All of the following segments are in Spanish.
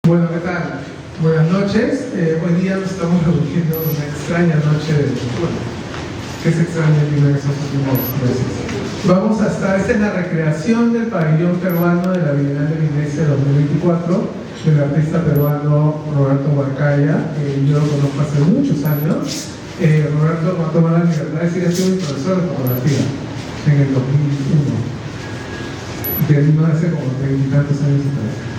Bueno, ¿qué tal? Buenas noches. Hoy día nos estamos reuniendo en una extraña noche de cultura. ¿Qué se extraña en estos últimos meses? Vamos a estar, esta es la recreación del pabellón peruano de la Bienal de Venecia 2024 del artista peruano Roberto Huarcaya. Yo lo conozco hace muchos años. Roberto me ha tomado la libertad de decir que ha sido mi profesor de fotografía en el 2001. Que no hace como 30 y tantos años atrás.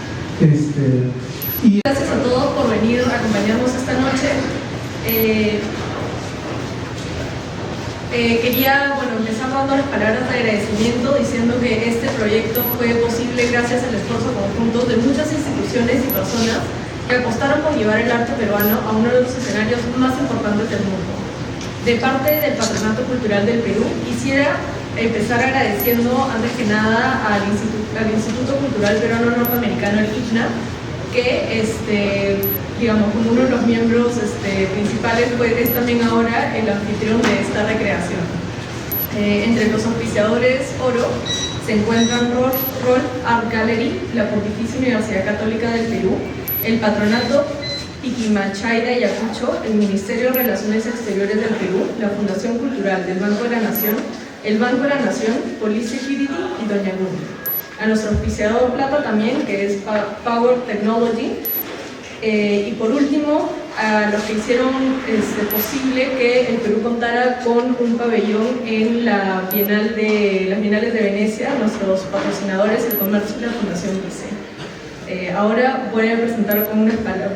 Gracias a todos por venir a acompañarnos esta noche. Quería empezar dando las palabras de agradecimiento diciendo que este proyecto fue posible gracias al esfuerzo conjunto de muchas instituciones y personas que apostaron por llevar el arte peruano a uno de los escenarios más importantes del mundo. De parte del Patronato Cultural del Perú, quisiera empezar agradeciendo antes que nada al Instituto Cultural Peruano Norteamericano, el ICNA, que como uno de los miembros principales es también ahora el anfitrión de esta recreación. Entre los auspiciadores oro se encuentran Roll Art Gallery, la Pontificia Universidad Católica del Perú, el Patronato Piquimachayra y Ayacucho, el Ministerio de Relaciones Exteriores del Perú, la Fundación Cultural del Banco de la Nación, el Banco de la Nación, Police Security y Doña Gumi. A nuestro auspiciador plata también, que es Power Technology. Y por último, a los que hicieron posible que el Perú contara con un pabellón en las Bienales de Venecia, nuestros patrocinadores, el Comercio y la Fundación Vice. Ahora voy a presentar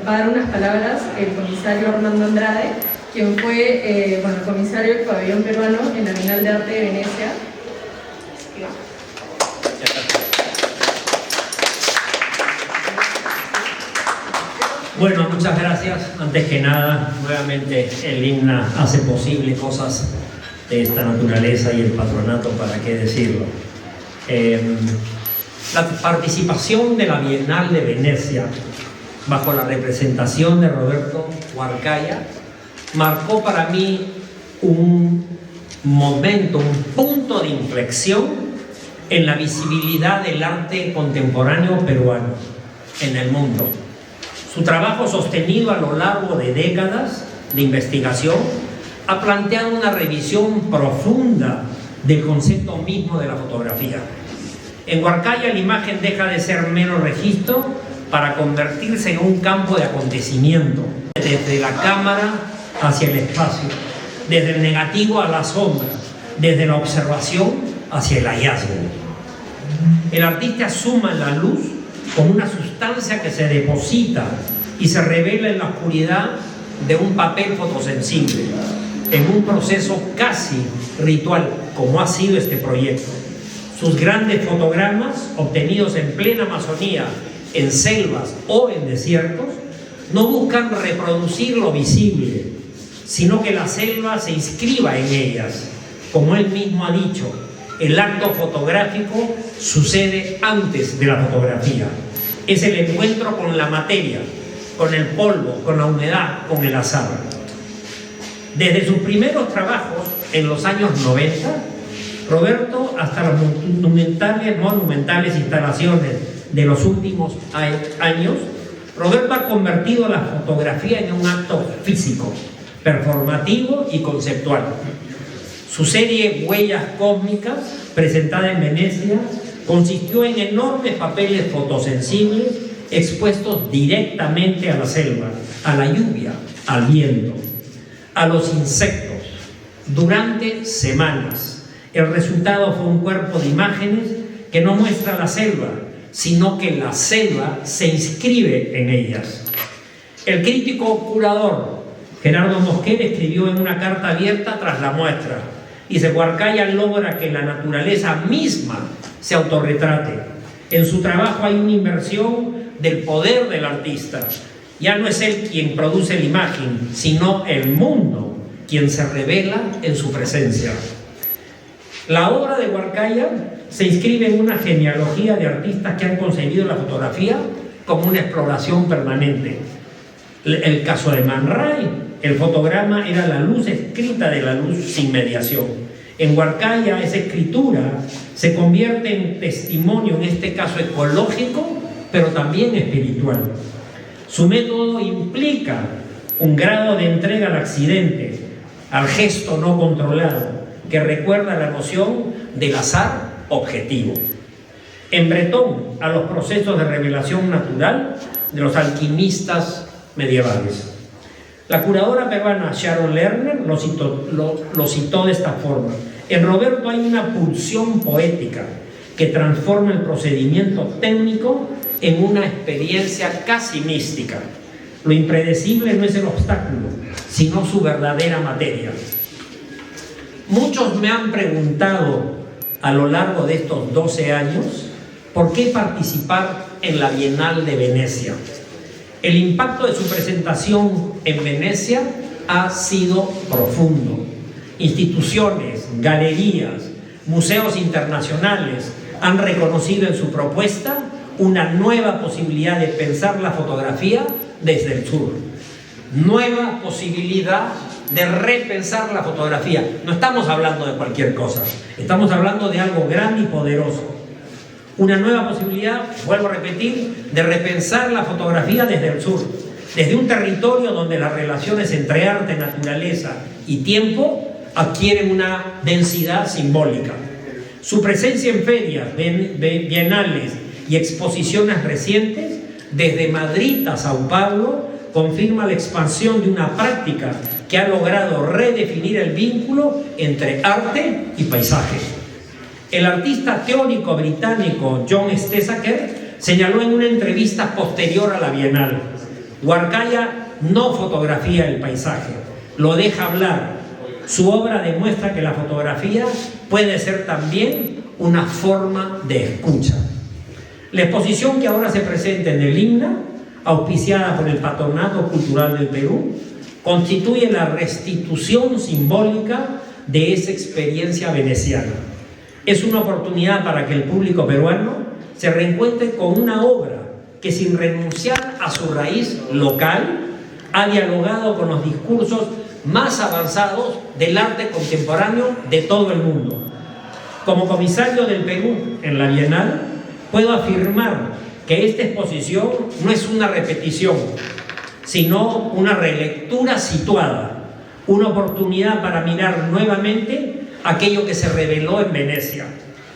dar unas palabras el comisario Armando Andrade, quien fue comisario del pabellón peruano en la Bienal de Arte de Venecia. Bueno, muchas gracias. Antes que nada, nuevamente el INNA hace posible cosas de esta naturaleza y el patronato, ¿para qué decirlo? La participación de la Bienal de Venecia bajo la representación de Roberto Huarcaya marcó para mí un momento, un punto de inflexión en la visibilidad del arte contemporáneo peruano en el mundo. Su trabajo sostenido a lo largo de décadas de investigación ha planteado una revisión profunda del concepto mismo de la fotografía. En Huarcaya la imagen deja de ser mero registro para convertirse en un campo de acontecimiento, desde la cámara hacia el espacio, desde el negativo a la sombra, desde la observación hacia el hallazgo. El artista suma la luz como una sustancia que se deposita y se revela en la oscuridad de un papel fotosensible, en un proceso casi ritual, como ha sido este proyecto. Sus grandes fotogramas, obtenidos en plena Amazonía, en selvas o en desiertos, no buscan reproducir lo visible, sino que la selva se inscriba en ellas. Como él mismo ha dicho, el acto fotográfico sucede antes de la fotografía. Es el encuentro con la materia, con el polvo, con la humedad, con el azar. Desde sus primeros trabajos en los años 90, Roberto, hasta las monumentales instalaciones de los últimos años, Roberto ha convertido la fotografía en un acto físico, performativo y conceptual. Su serie Huellas Cósmicas, presentada en Venecia, consistió en enormes papeles fotosensibles expuestos directamente a la selva, a la lluvia, al viento, a los insectos, durante semanas. El resultado fue un cuerpo de imágenes que no muestra la selva, sino que la selva se inscribe en ellas. El crítico curador Gerardo Mosquera escribió en una carta abierta tras la muestra: dice, Huarcaya logra que la naturaleza misma se autorretrate. En su trabajo hay una inversión del poder del artista. Ya no es él quien produce la imagen, sino el mundo quien se revela en su presencia. La obra de Huarcaya se inscribe en una genealogía de artistas que han concebido la fotografía como una exploración permanente. El caso de Man Ray, el fotograma era la luz escrita de la luz sin mediación. En Huarcaya esa escritura se convierte en testimonio, en este caso ecológico, pero también espiritual. Su método implica un grado de entrega al accidente, al gesto no controlado, que recuerda la noción del azar objetivo. En bretón, a los procesos de revelación natural de los alquimistas medievales. La curadora peruana Sharon Lerner lo citó de esta forma: en Roberto hay una pulsión poética que transforma el procedimiento técnico en una experiencia casi mística. Lo impredecible no es el obstáculo, sino su verdadera materia. Muchos me han preguntado a lo largo de estos 12 años por qué participar en la Bienal de Venecia. El impacto de su presentación en Venecia ha sido profundo. Instituciones, galerías, museos internacionales han reconocido en su propuesta una nueva posibilidad de pensar la fotografía desde el sur. Nueva posibilidad de repensar la fotografía. No estamos hablando de cualquier cosa, estamos hablando de algo grande y poderoso. Una nueva posibilidad, vuelvo a repetir, de repensar la fotografía desde el sur, desde un territorio donde las relaciones entre arte, naturaleza y tiempo adquieren una densidad simbólica. Su presencia en ferias, bienales y exposiciones recientes, desde Madrid a Sao Paulo, confirma la expansión de una práctica que ha logrado redefinir el vínculo entre arte y paisaje. El artista teórico británico John Stesaker señaló en una entrevista posterior a la Bienal: Huarcaya no fotografía el paisaje, lo deja hablar. Su obra demuestra que la fotografía puede ser también una forma de escucha. La exposición que ahora se presenta en el IMNA, auspiciada por el Patronato Cultural del Perú, constituye la restitución simbólica de esa experiencia veneciana. Es una oportunidad para que el público peruano se reencuentre con una obra que, sin renunciar a su raíz local, ha dialogado con los discursos más avanzados del arte contemporáneo de todo el mundo. Como comisario del Perú en la Bienal, puedo afirmar que esta exposición no es una repetición, sino una relectura situada, una oportunidad para mirar nuevamente aquello que se reveló en Venecia,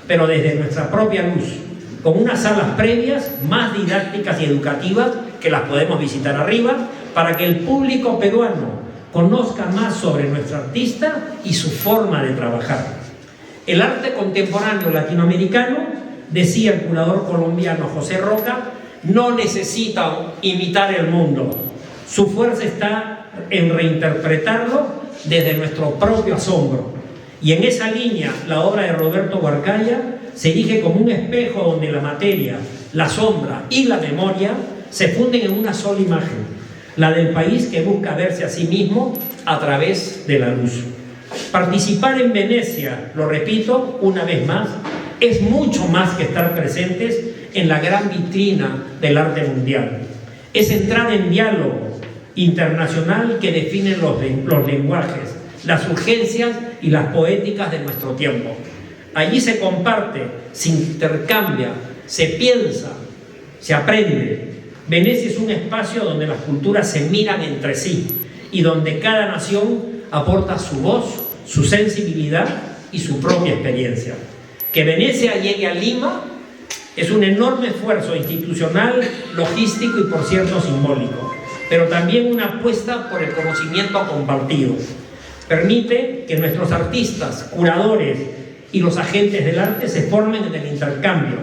pero desde nuestra propia luz, con unas salas previas más didácticas y educativas que las podemos visitar arriba, para que el público peruano conozca más sobre nuestro artista y su forma de trabajar. El arte contemporáneo latinoamericano, decía el curador colombiano José Roca, no necesita imitar el mundo. Su fuerza está en reinterpretarlo desde nuestro propio asombro. Y en esa línea, la obra de Roberto Huarcaya se erige como un espejo donde la materia, la sombra y la memoria se funden en una sola imagen, la del país que busca verse a sí mismo a través de la luz. Participar en Venecia, lo repito una vez más, es mucho más que estar presentes en la gran vitrina del arte mundial. Es entrar en diálogo internacional que define los lenguajes, las urgencias y las poéticas de nuestro tiempo. Allí se comparte, se intercambia, se piensa, se aprende. Venecia es un espacio donde las culturas se miran entre sí y donde cada nación aporta su voz, su sensibilidad y su propia experiencia. Que Venecia llegue a Lima es un enorme esfuerzo institucional, logístico y, por cierto, simbólico, pero también una apuesta por el conocimiento compartido. Permite que nuestros artistas, curadores y los agentes del arte se formen en el intercambio,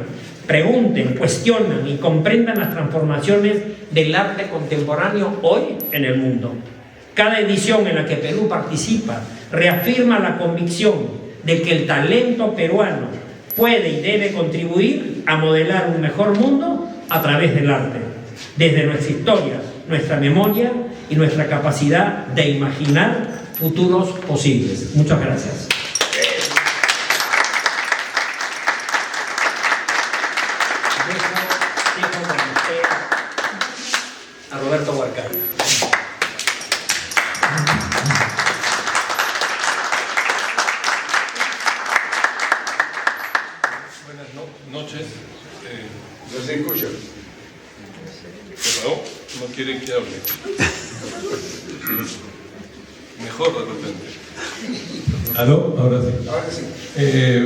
pregunten, cuestionan y comprendan las transformaciones del arte contemporáneo hoy en el mundo. Cada edición en la que Perú participa reafirma la convicción de que el talento peruano puede y debe contribuir a modelar un mejor mundo a través del arte, desde nuestra historia, nuestra memoria y nuestra capacidad de imaginar futuros posibles. Muchas gracias. A Roberto Huarcaya. Buenas noches. No se escucha. No quieren que hable. Mejor de repente. ¿Aló? Ahora sí.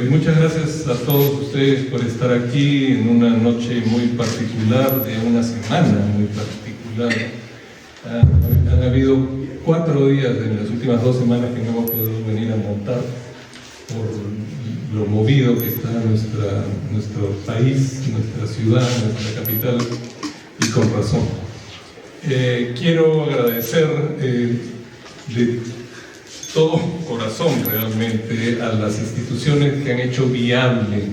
Muchas gracias a todos ustedes por estar aquí en una noche muy particular, de una semana muy particular. Han habido 4 días en las últimas 2 semanas que no hemos podido venir a montar por lo movido que está nuestro país, nuestra ciudad, nuestra capital, y con razón. Quiero agradecer de todo corazón realmente a las instituciones que han hecho viable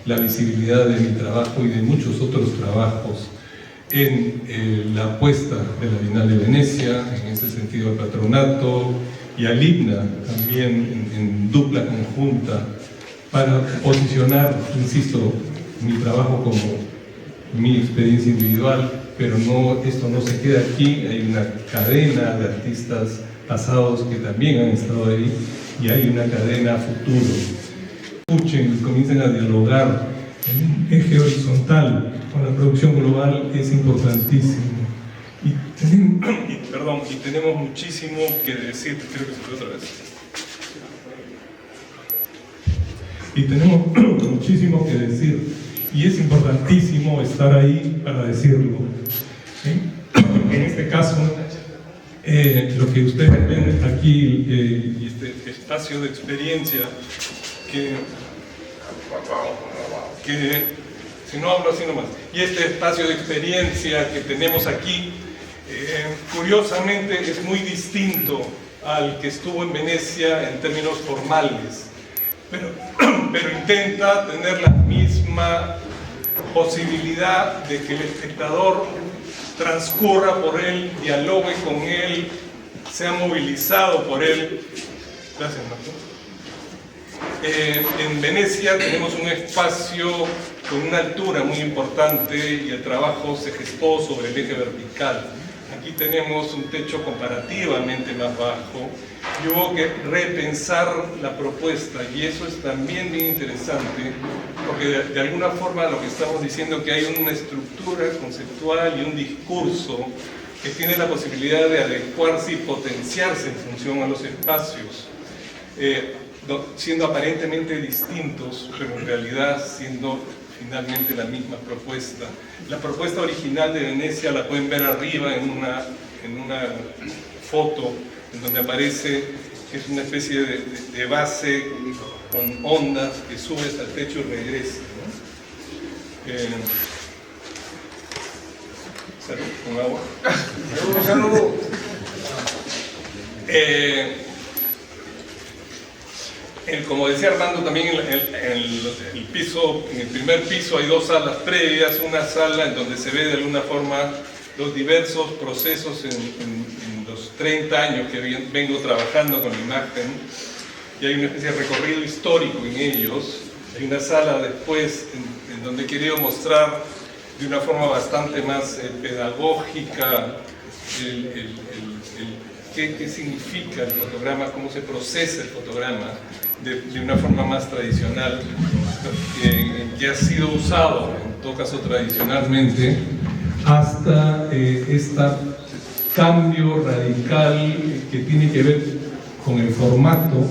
la visibilidad de mi trabajo y de muchos otros trabajos en la apuesta de la Bienal de Venecia, en ese sentido al Patronato, y al IBNA también en dupla conjunta, para posicionar, insisto, mi trabajo como mi experiencia individual, pero esto no se queda aquí. Hay una cadena de artistas pasados que también han estado ahí, y hay una cadena futuro. Escuchen, comiencen a dialogar en un eje horizontal con la producción global, es importantísimo. Y tenemos muchísimo que decir. Creo que se fue otra vez. Y tenemos muchísimo que decir, y es importantísimo estar ahí para decirlo. ¿Sí? En este caso, lo que ustedes ven aquí, y este espacio de experiencia, que si no hablo así nomás, y este espacio de experiencia que tenemos aquí, curiosamente es muy distinto al que estuvo en Venecia en términos formales, pero intenta tener la misma posibilidad de que el espectador transcurra por él, dialogue con él, sea movilizado por él. Gracias, Marco. En Venecia tenemos un espacio con una altura muy importante y el trabajo se gestó sobre el eje vertical. Aquí tenemos un techo comparativamente más bajo y hubo que repensar la propuesta, y eso es también bien interesante, porque de alguna forma lo que estamos diciendo es que hay una estructura conceptual y un discurso que tiene la posibilidad de adecuarse y potenciarse en función a los espacios, siendo aparentemente distintos, pero en realidad siendo finalmente la misma propuesta. La propuesta original de Venecia la pueden ver arriba en una foto en donde aparece que es una especie de base con ondas que sube hasta el techo y regresa, ¿no? Salud, con agua. Salud. Como decía Armando, también en el primer piso hay 2 salas previas, una sala en donde se ve de alguna forma los diversos procesos en los 30 años que vengo trabajando con la imagen, y hay una especie de recorrido histórico en ellos. Hay una sala después en donde he querido mostrar de una forma bastante más pedagógica qué significa el fotograma, cómo se procesa el fotograma de una forma más tradicional, que ha sido usado, en todo caso tradicionalmente, hasta este cambio radical que tiene que ver con el formato,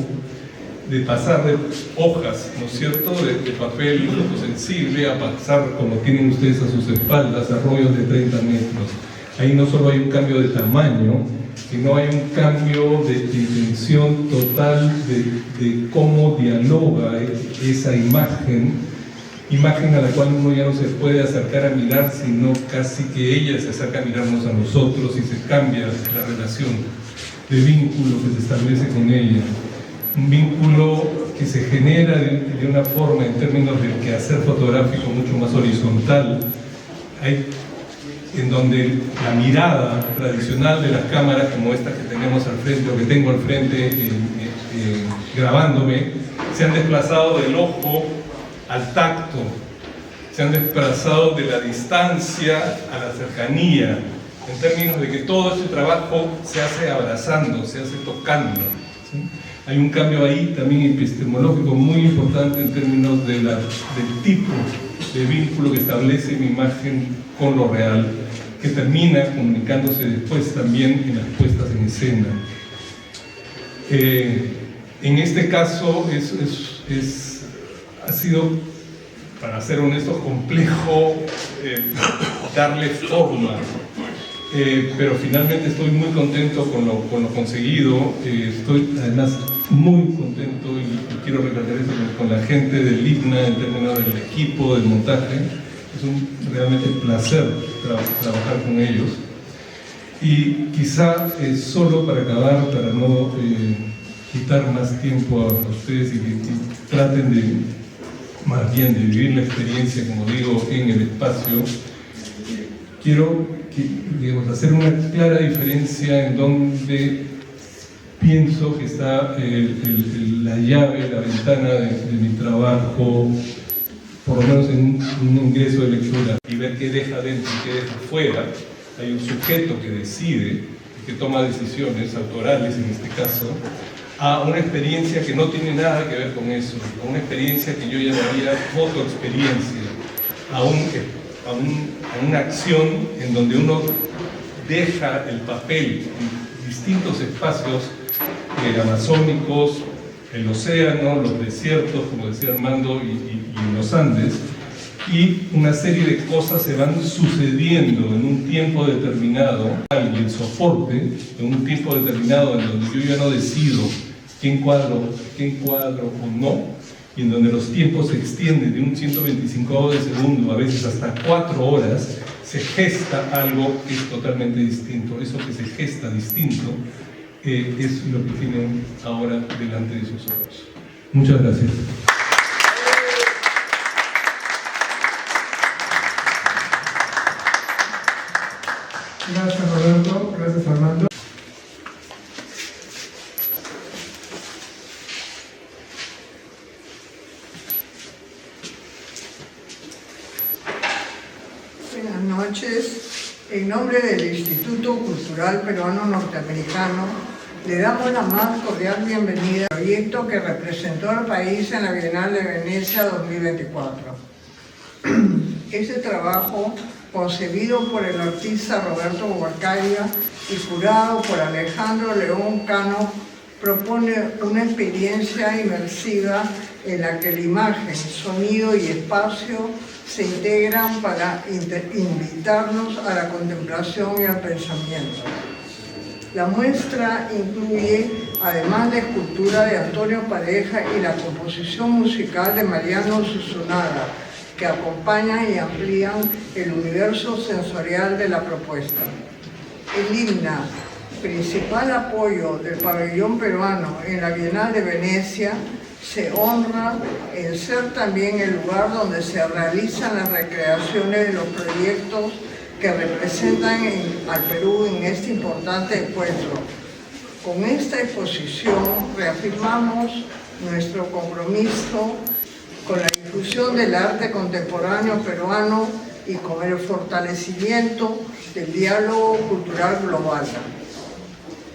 de pasar de hojas, ¿no es cierto?, de papel fotosensible, a pasar, como tienen ustedes a sus espaldas, a rollos de 30 metros. Ahí no solo hay un cambio de tamaño, sino hay un cambio de dimensión total de cómo dialoga esa imagen a la cual uno ya no se puede acercar a mirar, sino casi que ella se acerca a mirarnos a nosotros, y se cambia la relación de vínculo que se establece con ella. Un vínculo que se genera de una forma, en términos del quehacer fotográfico, mucho más horizontal, en donde la mirada tradicional de las cámaras, como esta que tenemos al frente, o que tengo al frente grabándome, se han desplazado del ojo al tacto, se han desplazado de la distancia a la cercanía, en términos de que todo este trabajo se hace abrazando, se hace tocando, ¿sí? Hay un cambio ahí también epistemológico muy importante en términos del tipo de vínculo que establece mi imagen con lo real, que termina comunicándose después también en las puestas en escena. En este caso ha sido, para ser honesto, complejo darle forma, pero finalmente estoy muy contento con lo conseguido. Estoy además muy contento y quiero recalcar eso con la gente del IGNA en términos del equipo, del montaje. Es un realmente placer trabajar con ellos. Y quizá solo para acabar, para no quitar más tiempo a ustedes y traten de, más bien, de vivir la experiencia, como digo, en el espacio, quiero hacer una clara diferencia en donde pienso que está la llave, la ventana de mi trabajo, por lo menos en un ingreso de lectura, y ver qué deja dentro y qué deja fuera. Hay un sujeto que decide, que toma decisiones autorales en este caso, a una experiencia que no tiene nada que ver con eso, a una experiencia que yo llamaría fotoexperiencia, a una acción en donde uno deja el papel en distintos espacios amazónicos, el océano, los desiertos, como decía Armando, y en los Andes, y una serie de cosas se van sucediendo en un tiempo determinado, y el soporte, en un tiempo determinado en donde yo ya no decido quién cuadro o no, y en donde los tiempos se extienden de un 125 de segundo, a veces hasta 4 horas, se gesta algo que es totalmente distinto. Eso que se gesta distinto es lo que tienen ahora delante de sus ojos. Muchas gracias. Gracias, Roberto. Gracias, Armando. Buenas noches. En nombre del Instituto Cultural Peruano Norteamericano, le damos la más cordial bienvenida al proyecto que representó al país en la Bienal de Venecia 2024. Este trabajo, concebido por el artista Roberto Huarcaya y curado por Alejandro León Cano, propone una experiencia inmersiva en la que la imagen, sonido y espacio se integran para invitarnos a la contemplación y al pensamiento. La muestra incluye, además de escultura de Antonio Pareja y la composición musical de Mariano Susunaga, que acompañan y amplían el universo sensorial de la propuesta. El IGNA, principal apoyo del pabellón peruano en la Bienal de Venecia, se honra en ser también el lugar donde se realizan las recreaciones de los proyectos que representan al Perú en este importante encuentro. Con esta exposición reafirmamos nuestro compromiso con la difusión del arte contemporáneo peruano y con el fortalecimiento del diálogo cultural global.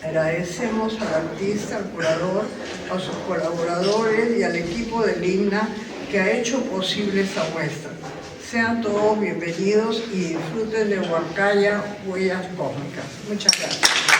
Agradecemos al artista, al curador, a sus colaboradores y al equipo del IGNA que ha hecho posible esta muestra. Sean todos bienvenidos y disfruten de Huarcaya, Huellas Cósmicas. Muchas gracias.